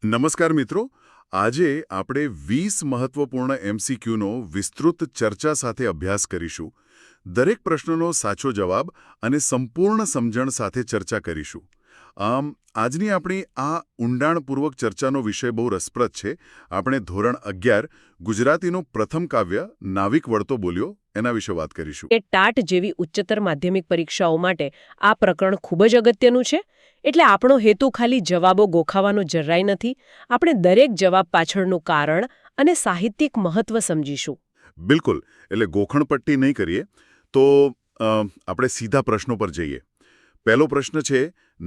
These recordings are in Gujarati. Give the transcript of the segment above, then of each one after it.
નમસ્કાર મિત્રો, આજે આપણે 20 મહત્વપૂર્ણ એમસીક્યુનો વિસ્તૃત ચર્ચા સાથે અભ્યાસ કરીશું. દરેક પ્રશ્નનો સાચો જવાબ અને સંપૂર્ણ સમજણ સાથે ચર્ચા કરીશું. આજની આપણી આ ઊંડાણપૂર્વક ચર્ચાનો વિષય બહુ રસપ્રદ છે. આપણે ધોરણ 11 ગુજરાતીનું પ્રથમ કાવ્ય નાવિક વળતો બોલ્યો એના વિશે વાત કરીશું. એ ટાટ જેવી ઉચ્ચતર માધ્યમિક પરીક્ષાઓ માટે આ પ્રકરણ ખૂબ જ અગત્યનું છે. એટલે આપણો હેતુ ખાલી જવાબો ગોખાવાનો જરાય નથી. આપણે દરેક જવાબ પાછળનું કારણ અને સાહિત્યિક મહત્વ સમજીશું. બિલકુલ. એટલે ગોખણપટ્ટી નહીં કરીએ તો આપણે સીધા પ્રશ્નો પર જઈએ. પહેલો પ્રશ્ન છે,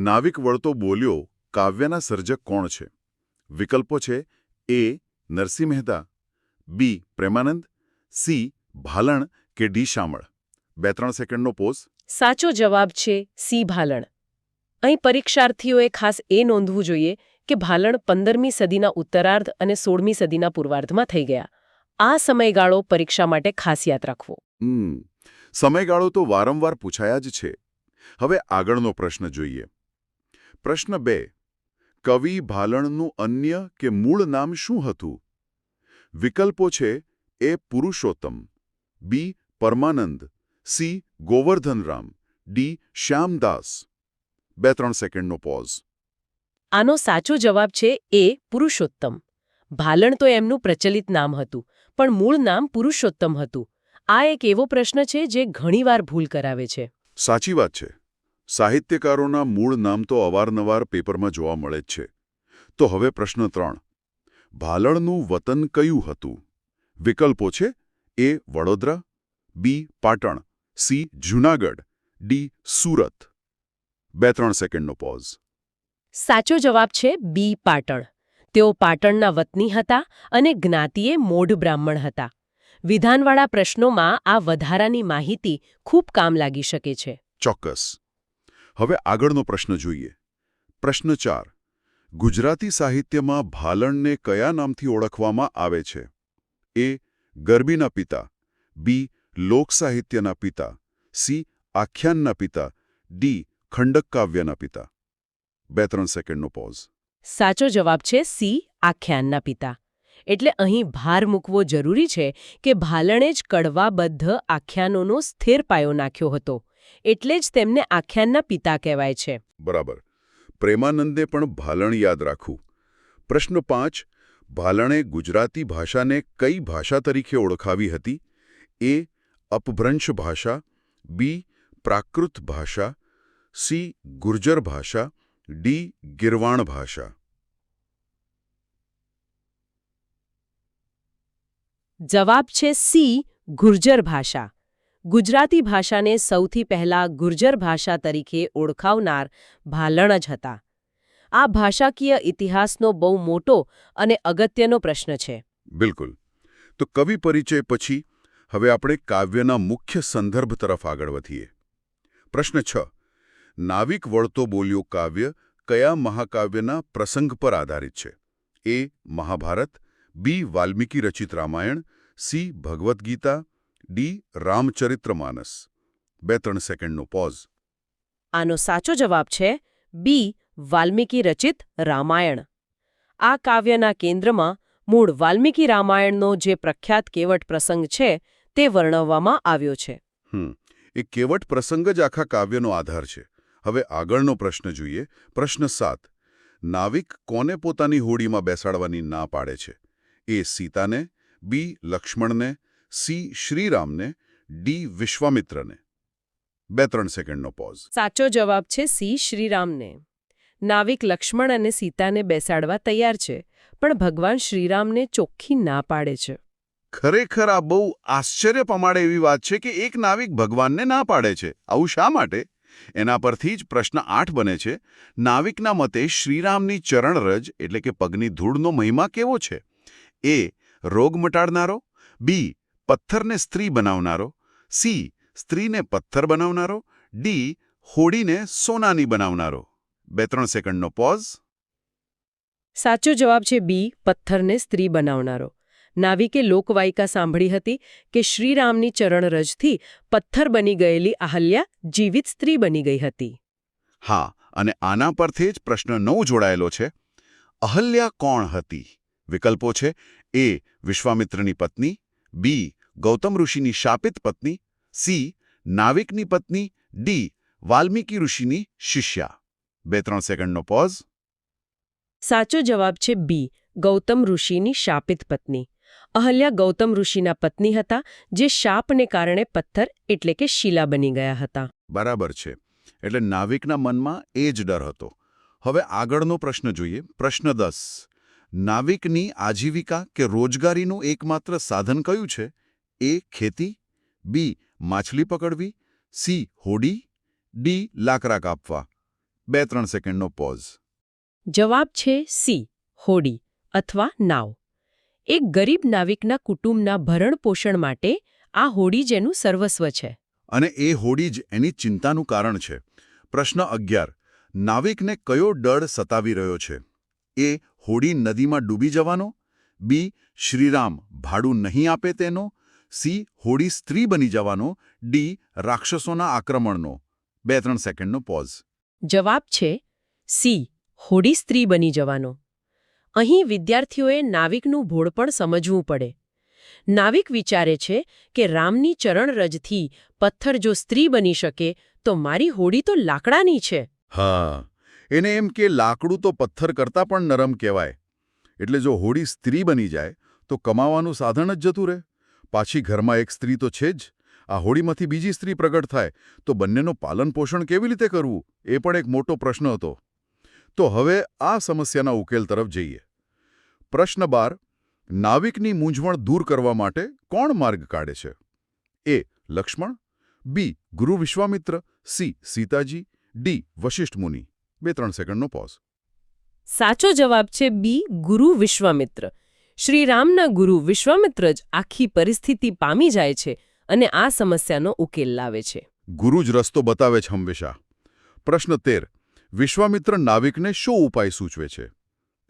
નાવિક વળતો બોલ્યો કાવ્યના સર્જક કોણ છે? વિકલ્પો છે: એ. નરસિંહ મહેતા, બી. પ્રેમાનંદ, સી. ભાલણ કે ડી. શામળ. 2-3 સેકન્ડનો પોઝ. સાચો જવાબ છે સી. ભાલણ. અહીં પરીક્ષાર્થીઓએ ખાસ એ નોંધવું જોઈએ કે ભાલણ 15મી સદીના ઉત્તરાર્ધ અને 16મી સદીના પૂર્વાર્ધમાં થઈ ગયા. આ સમયગાળો પરીક્ષા માટે ખાસ યાદ રાખવો. સમયગાળો તો વારંવાર પૂછાયા જ છે. હવે આગળનો પ્રશ્ન જોઈએ. પ્રશ્ન 2. કવિ ભાલણનું અન્ય કે મૂળ નામ શું હતું? વિકલ્પો છે: એ. પુરુષોત્તમ, બી. પરમાનંદ, સી. ગોવર્ધનરામ, ડી. શ્યામદાસ. 2-3 સેકન્ડનો પોઝ. આનો સાચો જવાબ છે એ. પુરુષોત્તમ. ભાલણ તો એમનું પ્રચલિત નામ હતું, પણ મૂળ નામ પુરુષોત્તમ હતું. આ એક એવો પ્રશ્ન છે જે ઘણીવાર ભૂલ કરાવે છે. સાચી વાત છે. સાહિત્યકારોના મૂળ નામ તો અવારનવાર પેપરમાં જોવા મળે જ છે. તો હવે પ્રશ્ન 3. ભાલણનું વતન કયું હતું? વિકલ્પો છે: A. Vadodara, B. Patan, C. Junagadh, D. Surat. 2-3 સેકન્ડનો પોઝ. સાચો જવાબ છે બી. પાટણ. તેઓ પાટણના વતની હતા અને જ્ઞાતિએ મોઢ બ્રાહ્મણ હતા. વિધાનવાળા પ્રશ્નોમાં આ વધારાની માહિતી ખૂબ કામ લાગી શકે છે. ચોક્કસ. હવે આગળનો પ્રશ્ન જોઈએ. પ્રશ્ન 4. ગુજરાતી સાહિત્યમાં ભાલણને કયા નામથી ઓળખવામાં આવે છે? એ. ગરબીના પિતા, બી. લોકસાહિત્યના પિતા, સી. આખ્યાનના પિતા, ડી. ખંડક કાવ્યના પિતા. 2-3 સેકન્ડનો પોઝ. સાચો જવાબ છે સી. આખ્યાનના પિતા. એટલે અહીં ભાર મૂકવો જરૂરી છે કે ભાલણે જ કડવાબદ્ધ આખ્યાનોનો સ્થિર પાયો નાખ્યો હતો. એટલે જ તેમને આખ્યાનના પિતા કહેવાય છે. બરાબર. પ્રેમાનંદે પણ ભાલણ યાદ રાખવું. પ્રશ્ન 5. ભાલણે ગુજરાતી ભાષાને કઈ ભાષા તરીકે ઓળખાવી હતી? એ. અપભ્રંશ ભાષા, બી. પ્રાકૃત ભાષા, સી. ગુર્જર ભાષા, ડી. ગીરવાણ ભાષા. જવાબ છે સી. ગુર્જર ભાષા. ગુજરાતી ભાષાને સૌથી પહેલા ગુર્જર ભાષા તરીકે ઓળખાવનાર ભાલણ જ હતા. આ ભાષાકીય ઇતિહાસનો બહુ મોટો અને અગત્યનો પ્રશ્ન છે. બિલકુલ. તો કવિ પરિચય પછી હવે આપણે કાવ્યના મુખ્ય સંદર્ભ તરફ આગળ વધીએ. પ્રશ્ન 6. નાવિક વળતો બોલ્યો કાવ્ય કયા મહાકાવ્યના પ્રસંગ પર આધારિત છે? એ. મહાભારત, બી. વાલ્મીકી રચિત રામાયણ, સી. ભગવદ્ ગીતા, ડી. રામચરિત્રમાનસ. 2-3 સેકન્ડનો પોઝ. આનો સાચો જવાબ છે બી. વાલ્મીકી રચિત રામાયણ. આ કાવ્યના કેન્દ્રમાં મૂળ વાલ્મીકી રામાયણનો જે પ્રખ્યાત કેવટ પ્રસંગ છે તે વર્ણવવામાં આવ્યો છે. એ કેવટ પ્રસંગ જ આખા કાવ્યનો આધાર છે. હવે આગળનો પ્રશ્ન જોઈએ. પ્રશ્ન 7. નાવિક કોને પોતાની હોડીમાં બેસાડવાની ના પાડે છે? એ. સીતાને, બી. લક્ષ્મણને, સી. શ્રીરામને, ડી. વિશ્વામિત્રને. 2-3 સેકન્ડનો પોઝ. સાચો જવાબ છે સી. શ્રીરામને. નાવિક લક્ષ્મણ અને સીતાને બેસાડવા તૈયાર છે, પણ ભગવાન શ્રીરામને ચોખ્ખી ના પાડે છે. ખરેખર આ બહુ આશ્ચર્ય પમાડે એવી વાત છે કે એક નાવિક ભગવાનને ના પાડે છે. આવું શા માટે? એના પરથી જ પ્રશ્ન 8 બને છે. નાવિકના મતે શ્રીરામની ચરણરજ એટલે કે પગની ધૂળનો મહિમા કેવો છે? એ. રોગ મટાડનારો, બી. પથ્થરને સ્ત્રી બનાવનારો, સી. સ્ત્રીને પથ્થર બનાવનારો, ડી. હોડીને સોનાની બનાવનારો. 2-3 સેકન્ડનો પોઝ. સાચો જવાબ છે બી. પથ્થરને સ્ત્રી બનાવનારો. નાવિકે લોકવાયકા સાંભળી હતી કે શ્રીરામની ચરણરજથી પથ્થર બની ગયેલી અહલ્યા જીવિત સ્ત્રી બની ગઈ હતી. હા, અને આના પરથી જ પ્રશ્ન 9 જોડાયેલો છે. અહલ્યા કોણ હતી? વિકલ્પો છે: એ. વિશ્વામિત્રની પત્ની, બી. ગૌતમ ઋષિની શાપિત પત્ની, સી. નાવિકની પત્ની, ડી. વાલ્મીકી ઋષિની શિષ્યા. 2-3 સેકન્ડનો પોઝ. સાચો જવાબ છે બી. ગૌતમ ઋષિની શાપિત પત્ની. અહલ્યા ગૌતમ ઋષિના પત્ની હતા, જે શાપને કારણે પથ્થર એટલે કે શિલા બની ગયા હતા. બરાબર છે. એટલે નાવિકના મનમાં એ જ ડર હતો. હવે આગળનો પ્રશ્ન જોઈએ. પ્રશ્ન 10. નાવિકની આજીવિકા કે રોજગારીનું એકમાત્ર સાધન કયું છે? એ. ખેતી, બી. માછલી પકડવી, સી. હોડી, ડી. લાકડા કાપવા. 2-3 સેકન્ડનો પોઝ. જવાબ છે સી. હોડી અથવા નાવ. એક ગરીબ નાવિકના કુટુંબના ભરણ-પોષણ માટે આ હોડી જ એનું સર્વસ્વ છે. અને એ હોડી જ એની ચિંતાનું કારણ છે. પ્રશ્ન 11. નાવિકને કયો ડર સતાવી રહ્યો છે? એ. હોડી નદીમાં ડૂબી જવાનો, બી. શ્રીરામ ભાડું નહીં આપે તેનો, સી. હોડી સ્ત્રી બની જવાનો, ડી. રાક્ષસોના આક્રમણનો. 2-3 સેકન્ડનો પોઝ. જવાબ છે સી. હોડી સ્ત્રી બની જવાનો. અહીં વિદ્યાર્થીઓએ નાવિકનું ભોળપણ સમજવું પડે. નાવિક વિચારે છે કે રામની ચરણરજથી પથ્થર જો સ્ત્રી બની શકે તો મારી હોડી તો લાકડાની છે. હા, એને એમ કે લાકડું તો પથ્થર કરતાં પણ નરમ કહેવાય. એટલે જો હોડી સ્ત્રી બની જાય તો કમાવાનું સાધન જ જતું રહે. પાછી ઘરમાં એક સ્ત્રી તો છે જ. આ હોડીમાંથી બીજી સ્ત્રી પ્રગટ થાય તો બંનેનું પાલન પોષણ કેવી રીતે કરવું, એ પણ એક મોટો પ્રશ્ન હતો. તો હવે આ સમસ્યાના ઉકેલ તરફ જઈએ. પ્રશ્ન 12. નાવિકની મૂંઝવણ દૂર કરવા માટે કોણ માર્ગ કાઢે છે? એ. લક્ષ્મણ, બી. ગુરુ વિશ્વામિત્ર, સી. સીતાજી, ડી. વશિષ્ઠ મુનિ. 2-3 સેકન્ડનો પોઝ. સાચો જવાબ છે બી. ગુરુ વિશ્વામિત્ર. શ્રીરામના ગુરુ વિશ્વામિત્ર જ આખી પરિસ્થિતિ પામી જાય છે અને આ સમસ્યાનો ઉકેલ લાવે છે. ગુરુ જ રસ્તો બતાવે છે હંમેશા. પ્રશ્ન 13. વિશ્વામિત્ર નાવિકને શો ઉપાય સૂચવે છે?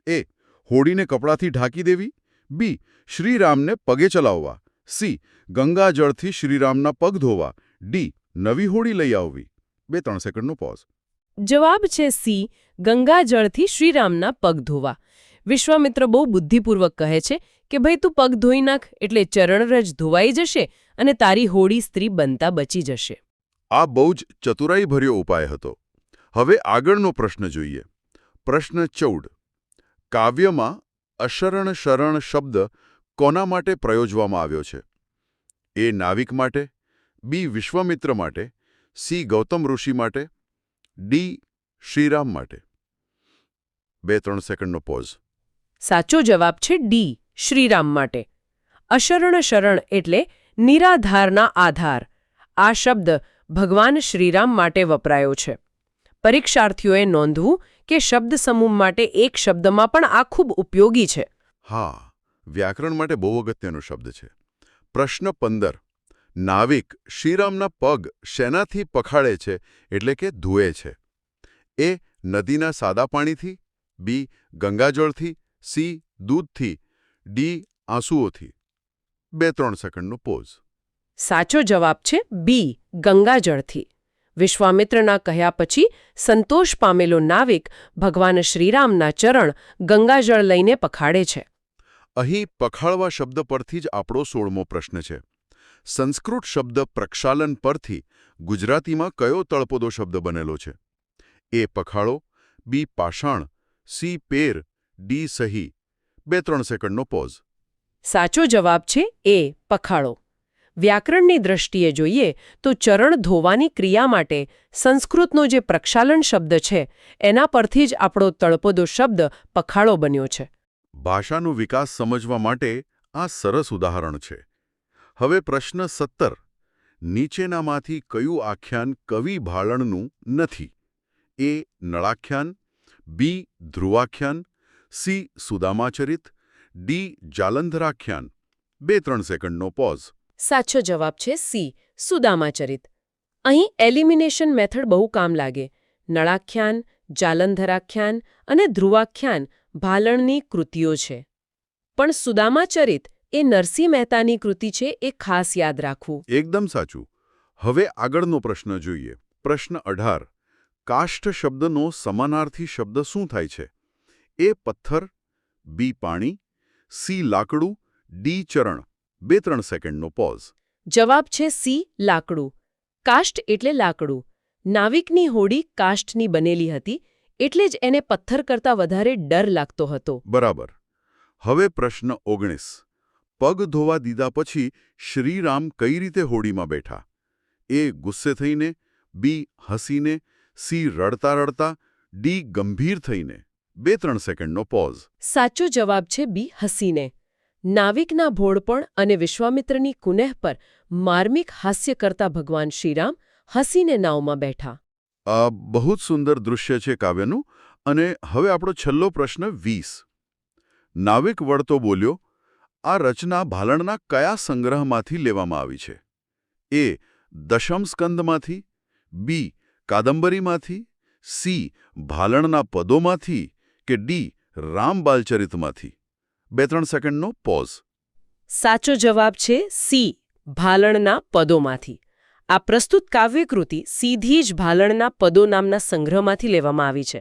એ. હોડીને કપડાથી ઢાંકી દેવી, બી. શ્રીરામને પગે ચલાવવા, સી. ગંગાજળથી શ્રીરામના પગ ધોવા, ડી. નવી હોડી લઈ આવવી. 2-3 સેકન્ડનો પોઝ. જવાબ છે સી. ગંગાજળથી શ્રીરામના પગ ધોવા. વિશ્વામિત્ર બહુ બુદ્ધિપૂર્વક કહે છે કે ભાઈ તું પગ ધોઈ નાખ એટલે ચરણરજ ધોવાઈ જશે અને તારી હોડી સ્ત્રી બનતા બચી જશે. આ બહુ જ ચતુરાઈભર્યો ઉપાય હતો. હવે આગળનો પ્રશ્ન જોઈએ. પ્રશ્ન 14. કાવ્યમાં અશરણ શરણ શબ્દ કોના માટે પ્રયોજવામાં આવ્યો છે? એ. નાવિક માટે, બી. વિશ્વામિત્ર માટે, સી. ગૌતમ ઋષિ માટે, ડી. શ્રીરામ માટે. 2-3 સેકન્ડનો પોઝ. સાચો જવાબ છે ડી. શ્રીરામ માટે. અશરણ શરણ એટલે નિરાધારના આધાર. આ શબ્દ ભગવાન શ્રીરામ માટે વપરાયો છે. પરીક્ષાર્થીઓએ નોંધવું કે શબ્દ સમૂહ માટે એક શબ્દમાં પણ આ ખૂબ ઉપયોગી છે. હા, વ્યાકરણ માટે બહુ અગત્યનો શબ્દ છે. પ્રશ્ન 15. નાવિક શ્રીરામના પગ શેનાથી પખાડે છે એટલે કે ધોએ છે? એ. નદીના સાદા પાણીથી, બી. ગંગાજળથી, સી. દૂધથી, ડી. આંસુઓથી. 2-3 સેકન્ડનો પોઝ. સાચો જવાબ છે બી. ગંગાજળથી. વિશ્વામિત્રના કહ્યા પછી સંતોષ પામેલો નાવિક ભગવાન શ્રીરામના ચરણ ગંગાજળ લઈને પખાડે છે. અહીં પખાળવા શબ્દ પરથી જ આપણો 16મો પ્રશ્ન છે. સંસ્કૃત શબ્દ પ્રક્ષાલન પરથી ગુજરાતીમાં કયો તળપદો શબ્દ બનેલો છે? એ. પખાળો, બી. પાષાણ, સી. પેર, ડી. સહી. 2-3 સેકન્ડનો પોઝ. સાચો જવાબ છે એ. પખાળો. વ્યાકરણની દ્રષ્ટિએ જોઈએ તો ચરણ ધોવાની ક્રિયા માટે સંસ્કૃતનો જે પ્રક્ષાલન શબ્દ છે એના પરથી જ આપણો તળપદો શબ્દ પખાળો બન્યો છે. ભાષાનો વિકાસ સમજવા માટે આ સરસ ઉદાહરણ છે. હવે પ્રશ્ન 17. નીચેનામાંથી કયું આખ્યાન કવિ ભાલણનું નથી? એ. નળાખ્યાન, બી. ધ્રુવાખ્યાન, સી. સુદામાચરિત, ડી. જાલંધરાખ્યાન. 2-3 સેકન્ડનો પોઝ. સાચો જવાબ છે સી. સુદામાચરિત. અહીં એલિમિનેશન મેથડ બહુ કામ લાગે. નળાખ્યાન, જાલંધરાખ્યાન અને ધ્રુવાખ્યાન ભાલણની કૃતિઓ છે. પણ સુદામાચરિત એ નરસિંહ મહેતાની કૃતિ છે, એ ખાસ યાદ રાખવું. એકદમ સાચું. હવે આગળનો પ્રશ્ન જોઈએ. પ્રશ્ન 18. કાષ્ઠ શબ્દનો સમાનાર્થી શબ્દ શું થાય છે? એ પથ્થર, બી પાણી, સી લાકડું, ડી ચરણ. 2-3 સેકન્ડનો પોઝ. જવાબ છે સી લાકડું. કાષ્ઠ એટલે લાકડું. નાવિકની હોડી કાષ્ઠની બનેલી હતી એટલે જ એને પથ્થર કરતાં વધારે ડર લાગતો હતો. બરાબર. હવે પ્રશ્ન 19. પગ ધોવા દીધા પછી શ્રીરામ કઈ રીતે હોડીમાં બેઠા? એ ગુસ્સે થઈને, બી હસીને, સી રડતા રડતા, ડી ગંભીર થઈને. 2-3 સેકન્ડનો પોઝ. સાચો જવાબ છે બી હસીને. નાવિકના ભોળપણ અને વિશ્વામિત્રની કુનેહ પર માર્મિક હાસ્ય કરતા ભગવાન શ્રીરામ હસીને નાવમાં બેઠા. આ બહુ જ સુંદર દૃશ્ય છે કાવ્યનું. અને હવે આપણો છેલ્લો પ્રશ્ન 20. નાવિક વળતો બોલ્યો, આ રચના ભાલણના કયા સંગ્રહમાંથી લેવામાં આવી છે? એ દશમ સ્કંદમાંથી, બી કાદંબરીમાંથી, સી ભાલણના પદોમાંથી કે ડી રામબાલચરિતમાંથી? 2-3 સેકન્ડનો પોઝ. સાચો જવાબ છે સી ભાલણના પદોમાંથી. આ પ્રસ્તુત કાવ્યકૃતિ સીધી જ ભાલણના પદો નામના સંગ્રહમાંથી લેવામાં આવી છે.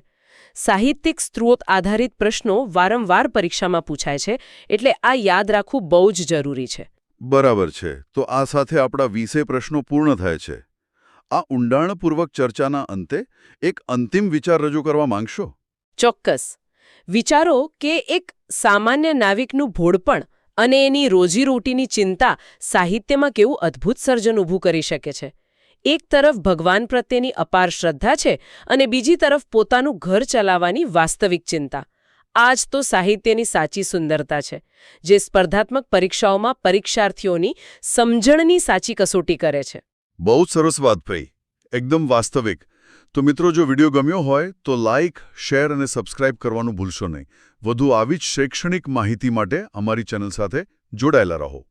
સાહિત્યિક સ્ત્રોત આધારિત પ્રશ્નો વારંવાર પરીક્ષામાં પૂછાય છે એટલે આ યાદ રાખવું બહુ જ જરૂરી છે. બરાબર છે. તો આ સાથે આપણા 20 પ્રશ્નો પૂર્ણ થાય છે. આ ઊંડાણપૂર્વક ચર્ચાના અંતે એક અંતિમ વિચાર રજૂ કરવા માંગશો? ચોક્કસ. વિચારો કે એક સામાન્ય નાવિકનું ભોળપણ અને એની રોજીરોટીની ચિંતા સાહિત્યમાં કેવું અદ્ભુત સર્જન ઊભું કરી શકે છે. એક તરફ ભગવાન પ્રત્યેની અપાર શ્રદ્ધા છે અને બીજી તરફ પોતાનું ઘર ચલાવવાની વાસ્તવિક ચિંતા. આ જ તો સાહિત્યની સાચી સુંદરતા છે, જે સ્પર્ધાત્મક પરીક્ષાઓમાં પરીક્ષાર્થીઓની સમજણની સાચી કસોટી કરે છે. બહુ જ સરસ વાત ભાઈ. એકદમ વાસ્તવિક. તો મિત્રો, જો વિડીયો ગમ્યો હોય તો લાઇક, શેર અને સબસ્ક્રાઇબ કરવાનું ભૂલશો નહીં. વધુ આવી જ શૈક્ષણિક માહિતી માટે અમારી ચેનલ સાથે જોડાયેલા રહો.